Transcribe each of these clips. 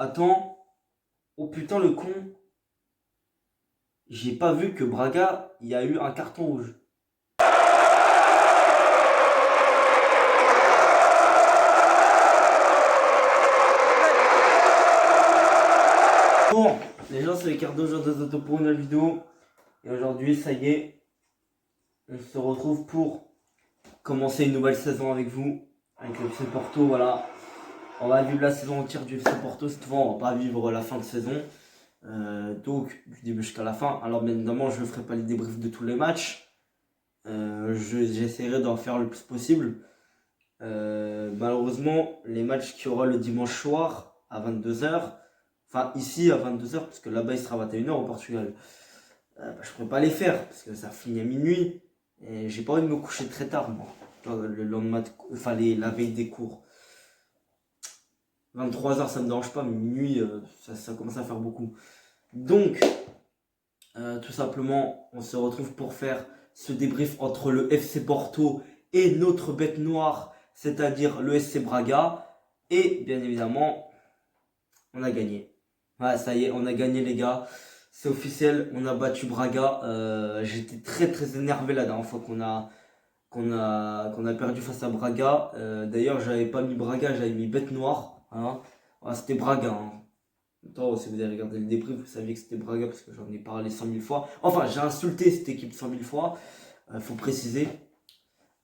Attends. Oh putain, le con. J'ai pas vu que Braga, il y a eu un carton rouge. Bon, les gens, c'est Ricardo, joueur de Zato pour une nouvelle vidéo. Et aujourd'hui, ça y est, on se retrouve pour commencer une nouvelle saison avec vous, avec le FC Porto. Voilà, on va vivre la saison entière du FC Porto. Cette fois, on va pas vivre la fin de saison. Donc, du début jusqu'à la fin. Alors, bien évidemment, je ne ferai pas les débriefs de tous les matchs. J'essaierai d'en faire le plus possible. Malheureusement, les matchs qu'il y aura le dimanche soir à 22h, enfin ici à 22h, parce que là-bas il sera 21h au Portugal, je ne pourrais pas les faire parce que ça finit à minuit et j'ai pas envie de me coucher très tard, moi. Le lendemain, la veille des cours. 23h ça me dérange pas, mais minuit ça commence à faire beaucoup. Donc, tout simplement, on se retrouve pour faire ce débrief entre le FC Porto et notre bête noire, c'est-à-dire le SC Braga. Et bien évidemment, on a gagné. Voilà, ça y est, on a gagné les gars. C'est officiel, on a battu Braga. J'étais très énervé la dernière fois qu'on a perdu face à Braga. D'ailleurs, j'avais pas mis Braga, j'avais mis bête noire. Hein. Voilà, c'était Braga. Hein. Attends, si vous avez regardé le débrief, vous saviez que c'était Braga parce que j'en ai parlé 100 000 fois. Enfin, j'ai insulté cette équipe 100 000 fois. Faut préciser.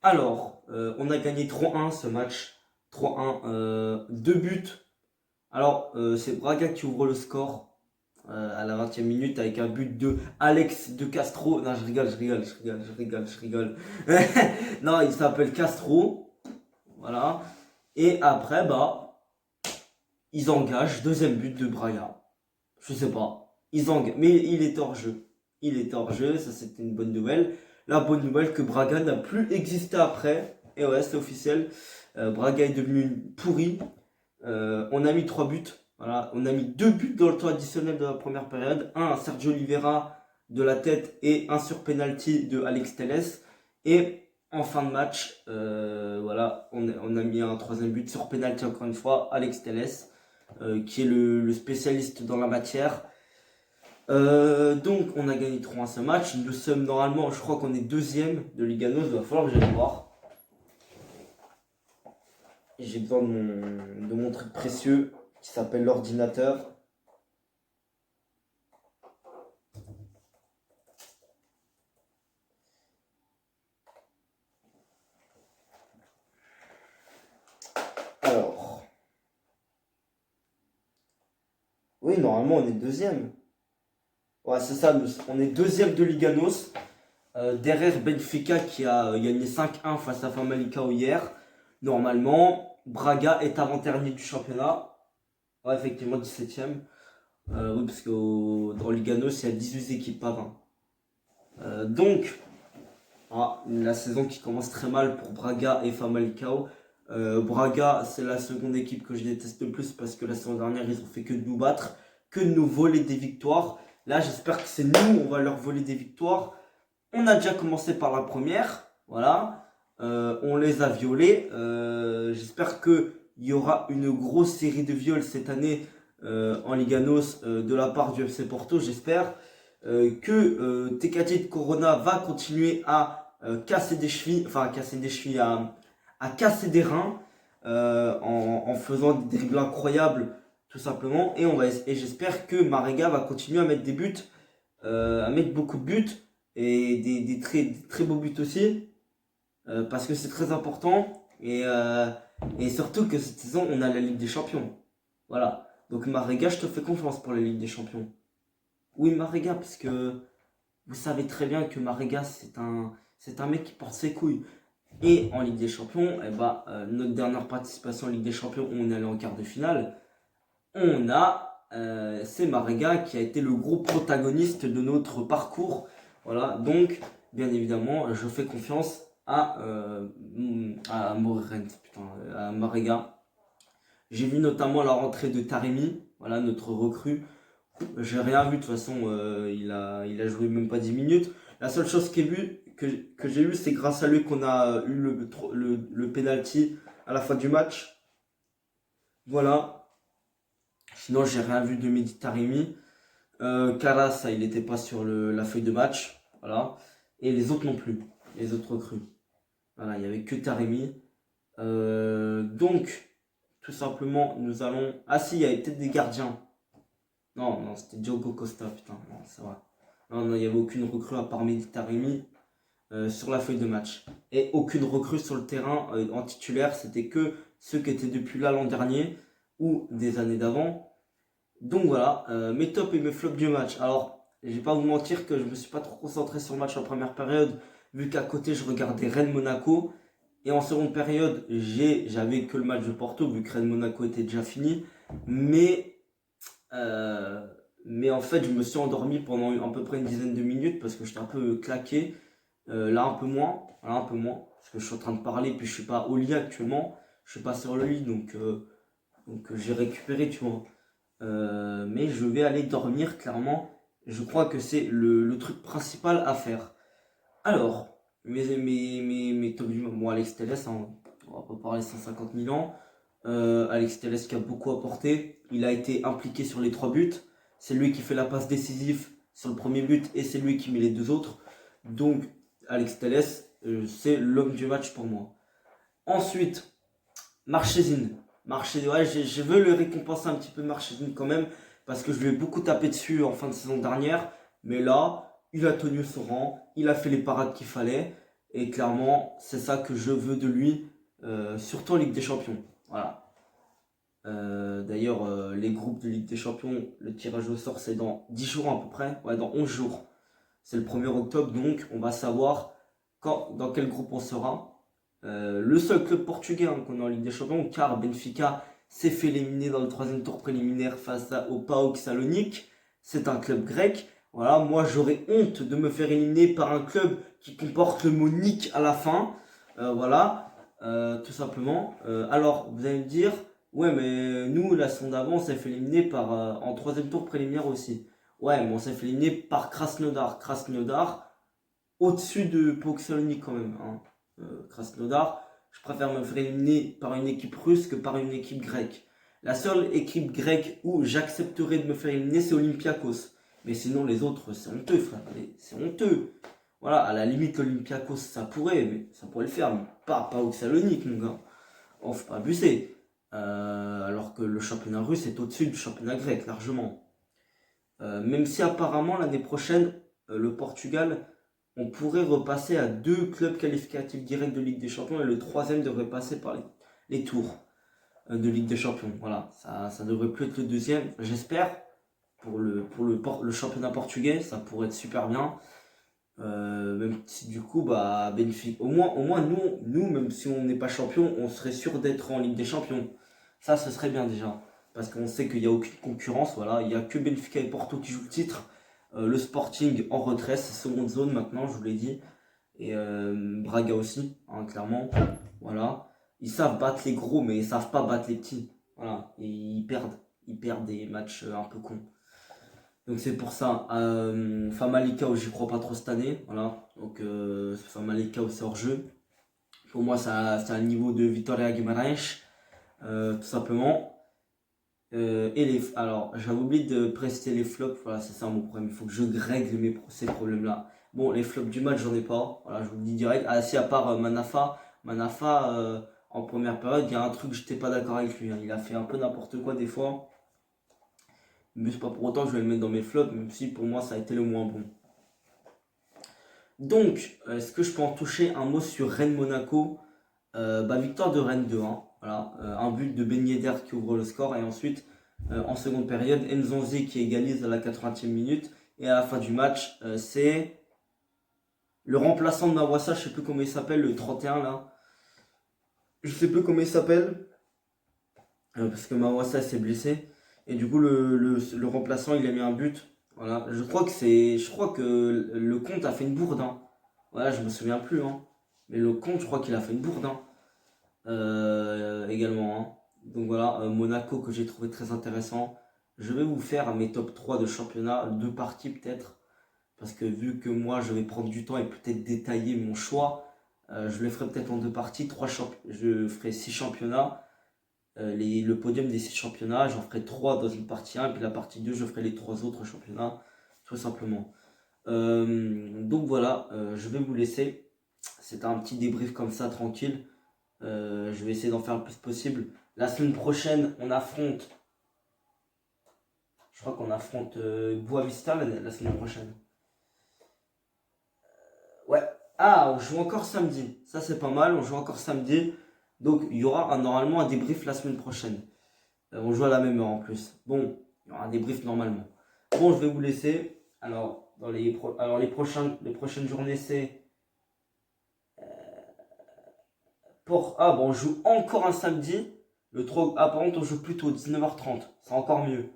Alors, on a gagné 3-1 ce match. 3-1. 2 buts. Alors, c'est Braga qui ouvre le score à la 20e minute avec un but de Alex de Castro. Non, je rigole. Non, il s'appelle Castro. Voilà. Et après, ils engagent. Deuxième but de Braga. Je sais pas. Ils engagent. Mais il est hors jeu. Il est hors jeu. Ça, c'était une bonne nouvelle. La bonne nouvelle que Braga n'a plus existé après. Et ouais, c'est officiel. Braga est devenu pourri. On a mis 3 buts. Voilà. On a mis 2 buts dans le temps additionnel de la première période. Un à Sergio Oliveira de la tête et un sur penalty de Alex Telles. Et en fin de match, voilà, on a mis un troisième but sur penalty encore une fois, Alex Telles, qui est le spécialiste dans la matière. Donc on a gagné 3-1 ce match. Nous sommes normalement, je crois qu'on est deuxième de Liga NOS. Il va falloir que j'aille voir. J'ai besoin de mon truc précieux qui s'appelle l'ordinateur. Alors. Oui, normalement on est deuxième. Ouais, c'est ça, on est deuxième de Liga NOS. Derrière Benfica qui a gagné 5-1 face à Famalicão hier. Normalement, Braga est avant-dernier du championnat. Ouais, effectivement, 17ème. Oui, parce qu'en Liga NOS, il y a 18 équipes, pas 20. Donc, la saison qui commence très mal pour Braga et Famalicão. Braga, c'est la seconde équipe que je déteste le plus parce que la saison dernière, ils ont fait que de nous battre, que de nous voler des victoires. Là, j'espère que c'est nous, on va leur voler des victoires. On a déjà commencé par la première, voilà. On les a violés. J'espère qu'il y aura une grosse série de viols cette année en Liga NOS de la part du FC Porto. J'espère que Tekati Corona va continuer à casser des chevilles, à casser des reins en faisant des dribbles incroyables, tout simplement. Et j'espère que Marega va continuer à mettre des buts, à mettre beaucoup de buts et des très beaux buts aussi, parce que c'est très important. Et surtout que cette saison, on a la Ligue des Champions. Voilà. Donc Marega, je te fais confiance pour la Ligue des Champions. Oui, Marega, parce que vous savez très bien que Marega, c'est un mec qui porte ses couilles. Et en Ligue des Champions, notre dernière participation en Ligue des Champions, où on est allé en quart de finale, c'est Marega qui a été le gros protagoniste de notre parcours. Voilà, donc, bien évidemment, je fais confiance à Marega. J'ai vu notamment la rentrée de Taremi, voilà, notre recrue. J'ai rien vu, de toute façon, il a joué même pas 10 minutes. La seule chose que j'ai vu, c'est grâce à lui qu'on a eu le penalty à la fin du match. Voilà. Sinon, j'ai rien vu de Mehdi Taremi. Kara, ça, il n'était pas sur la feuille de match. Voilà. Et les autres non plus. Les autres recrues. Voilà, il n'y avait que Taremi. Donc, tout simplement, nous allons. Ah si, il y avait peut-être des gardiens. Non, non, c'était Diogo Costa, putain. Non, c'est vrai. Non, non, il n'y avait aucune recrue à part Mehdi Taremi sur la feuille de match. Et aucune recrue sur le terrain en titulaire. C'était que ceux qui étaient depuis là l'an dernier ou des années d'avant. Donc voilà, mes tops et mes flops du match. Alors, je vais pas vous mentir que je me suis pas trop concentré sur le match en première période, vu qu'à côté je regardais Rennes-Monaco. Et en seconde période, j'avais que le match de Porto, vu que Rennes-Monaco était déjà fini. Mais, euh, mais en fait, je me suis endormi pendant à peu près une dizaine de minutes parce que j'étais un peu claqué. Là, un peu moins. Là, un peu moins. Parce que je suis en train de parler, puis je suis pas au lit actuellement. Je suis pas sur le lit, donc j'ai récupéré, tu vois. Mais je vais aller dormir clairement. Je crois que c'est le truc principal à faire. Alors, mes top du moment. Bon, Alex Telles, hein, on va pas parler 150 000 ans. Alex Telles qui a beaucoup apporté. Il a été impliqué sur les 3 buts. C'est lui qui fait la passe décisive sur le premier but et c'est lui qui met les 2 autres. Donc, Alex Telles, c'est l'homme du match pour moi. Ensuite, Marchésine. Ouais, je veux le récompenser un petit peu Marchésine quand même, parce que je lui ai beaucoup tapé dessus en fin de saison dernière. Mais là, il a tenu son rang, il a fait les parades qu'il fallait. Et clairement, c'est ça que je veux de lui, surtout en Ligue des Champions. Voilà. D'ailleurs, les groupes de Ligue des Champions, le tirage au sort, c'est dans 10 jours à peu près. Ouais, dans 11 jours. C'est le 1er octobre, donc on va savoir dans quel groupe on sera. Le seul club portugais qu'on a en Ligue des Champions, car Benfica s'est fait éliminer dans le 3e tour préliminaire face au PAOK Salonique. C'est un club grec. Voilà, moi j'aurais honte de me faire éliminer par un club qui comporte le mot Nick à la fin. Voilà, tout simplement. Alors, vous allez me dire, ouais, mais nous, la saison d'avant, on s'est fait éliminer en 3e tour préliminaire aussi. Ouais, mais on s'est fait éliminer par Krasnodar. Krasnodar, au-dessus de PAOK Salonique quand même, hein. Krasnodar, je préfère me faire éliminer par une équipe russe que par une équipe grecque. La seule équipe grecque où j'accepterais de me faire éliminer, c'est Olympiakos. Mais sinon, les autres, c'est honteux, frère. C'est honteux. Voilà, à la limite, Olympiakos, ça pourrait, mais ça pourrait le faire, mais pas au Salonique, mon gars. On faut pas abuser. Alors que le championnat russe est au-dessus du championnat grec, largement. Même si apparemment, l'année prochaine, le Portugal, on pourrait repasser à 2 clubs qualificatifs directs de Ligue des Champions et le 3e devrait passer par les tours de Ligue des Champions. Voilà, ça devrait plus être le 2e, j'espère, pour le championnat portugais, ça pourrait être super bien. Même si du coup, bah, Benfica, au moins nous, même si on n'est pas champion, on serait sûr d'être en Ligue des Champions. Ça, ce serait bien déjà. Parce qu'on sait qu'il n'y a aucune concurrence, voilà, il n'y a que Benfica et Porto qui jouent le titre. Le Sporting en retrait, c'est seconde zone maintenant, je vous l'ai dit. Et Braga aussi, hein, clairement. Voilà. Ils savent battre les gros, mais ils savent pas battre les petits. Voilà. Et ils perdent. Ils perdent des matchs un peu cons. Donc c'est pour ça. Famalicão, j'y crois pas trop cette année. Voilà. Donc Famalicão, c'est hors jeu. Pour moi, c'est un niveau de Vitória Guimarães. Tout simplement. Alors, j'avais oublié de préciser les flops. Voilà, c'est ça mon problème. Il faut que je règle ces problèmes-là. Bon, les flops du match, j'en ai pas. Voilà, je vous le dis direct. Ah, si, à part Manafa. Manafa, en première période, il y a un truc, j'étais pas d'accord avec lui, hein. Il a fait un peu n'importe quoi des fois. Mais c'est pas pour autant que je vais le mettre dans mes flops, même si pour moi, ça a été le moins bon. Donc, est-ce que je peux en toucher un mot sur Rennes-Monaco? Victoire de Rennes 2-1. Voilà, un but de Ben Yedder qui ouvre le score. Et ensuite, en seconde période, Nzonzi qui égalise à la 80e minute. Et à la fin du match, c'est le remplaçant de Mawassa, je sais plus comment il s'appelle, le 31 là. Je sais plus comment il s'appelle. Parce que Mawassa s'est blessé. Et du coup, le remplaçant, il a mis un but. Voilà, je crois que le compte a fait une bourde, hein. Voilà, je me souviens plus, hein. Mais le compte, je crois qu'il a fait une bourde, hein. Également, hein. Donc voilà, Monaco que j'ai trouvé très intéressant. Je vais vous faire mes top 3 de championnat, 2 parties peut-être. Parce que vu que moi je vais prendre du temps et peut-être détailler mon choix, je le ferai peut-être en 2 parties. Je ferai 6 championnats. le podium des 6 championnats. J'en ferai 3 dans une partie 1, et puis la partie 2, je ferai les 3 autres championnats, tout simplement. Donc voilà, je vais vous laisser. C'était un petit débrief comme ça, tranquille. Je vais essayer d'en faire le plus possible. La semaine prochaine, on affronte. Je crois qu'on affronte Boavista la semaine prochaine. Ouais. Ah, on joue encore samedi. Ça, c'est pas mal. On joue encore samedi. Donc, il y aura normalement un débrief la semaine prochaine. On joue à la même heure en plus. Bon, il y aura un débrief normalement. Bon, je vais vous laisser. Alors, les prochaines journées, c'est. Ah, bon, on joue encore un samedi. Par contre, on joue plutôt 19h30. C'est encore mieux.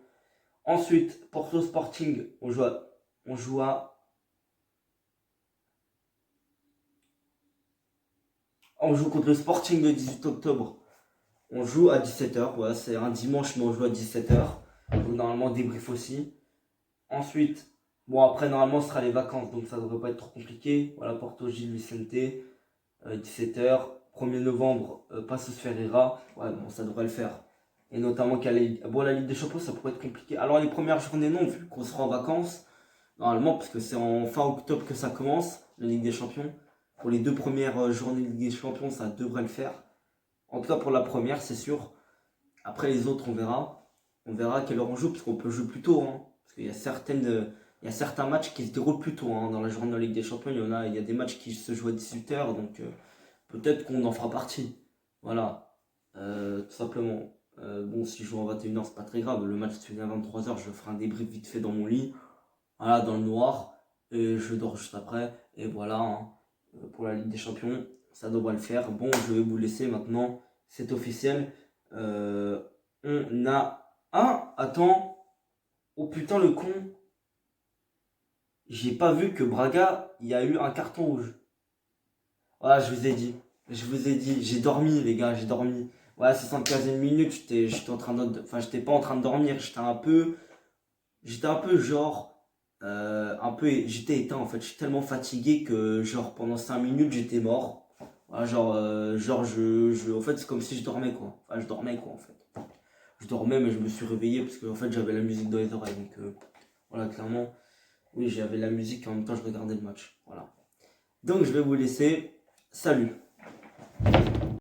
Ensuite, Porto Sporting, on joue contre le Sporting le 18 octobre. On joue à 17h. Voilà, c'est un dimanche, mais on joue à 17h. Donc, normalement, débrief aussi. Ensuite, bon, après, normalement, ce sera les vacances. Donc, ça ne devrait pas être trop compliqué. Voilà, Porto Gil Vicente, 17h. 1er novembre, Passos Ferreira. Ouais, bon, ça devrait le faire. Et notamment la Ligue des Champions, ça pourrait être compliqué. Alors, les premières journées, non, vu qu'on sera en vacances. Normalement, parce que c'est en fin octobre que ça commence, la Ligue des Champions. Pour les 2 premières journées de Ligue des Champions, ça devrait le faire. En tout cas, pour la première, c'est sûr. Après, les autres, on verra. On verra à quelle heure on joue, parce qu'on peut jouer plus tôt. Hein. Parce qu'il y a certains matchs qui se déroulent plus tôt. Hein. Dans la journée de la Ligue des Champions, il y a des matchs qui se jouent à 18h. Donc, peut-être qu'on en fera partie. Voilà. Tout simplement. Bon, si je joue à 21h, c'est pas très grave. Le match se finit à 23h, je ferai un débrief vite fait dans mon lit. Voilà, dans le noir. Et je dors juste après. Et voilà, hein, pour la Ligue des Champions, ça devrait le faire. Bon, je vais vous laisser maintenant. C'est officiel. On a un. Attends. Oh putain, le con. J'ai pas vu que Braga, il y a eu un carton rouge. Voilà, je vous ai dit. Je vous ai dit. J'ai dormi, les gars, j'ai dormi. Ouais, 75e minute, j'étais en train de. Enfin, j'étais pas en train de dormir. J'étais un peu genre. J'étais éteint en fait. Je suis tellement fatigué que, genre, pendant 5 minutes, j'étais mort. Voilà, en fait, c'est comme si je dormais quoi. Enfin, je dormais quoi en fait. Je dormais, mais je me suis réveillé parce que, en fait, j'avais la musique dans les oreilles. Donc, voilà, clairement, oui, j'avais la musique et en même temps, je regardais le match. Voilà. Donc, je vais vous laisser. Salut!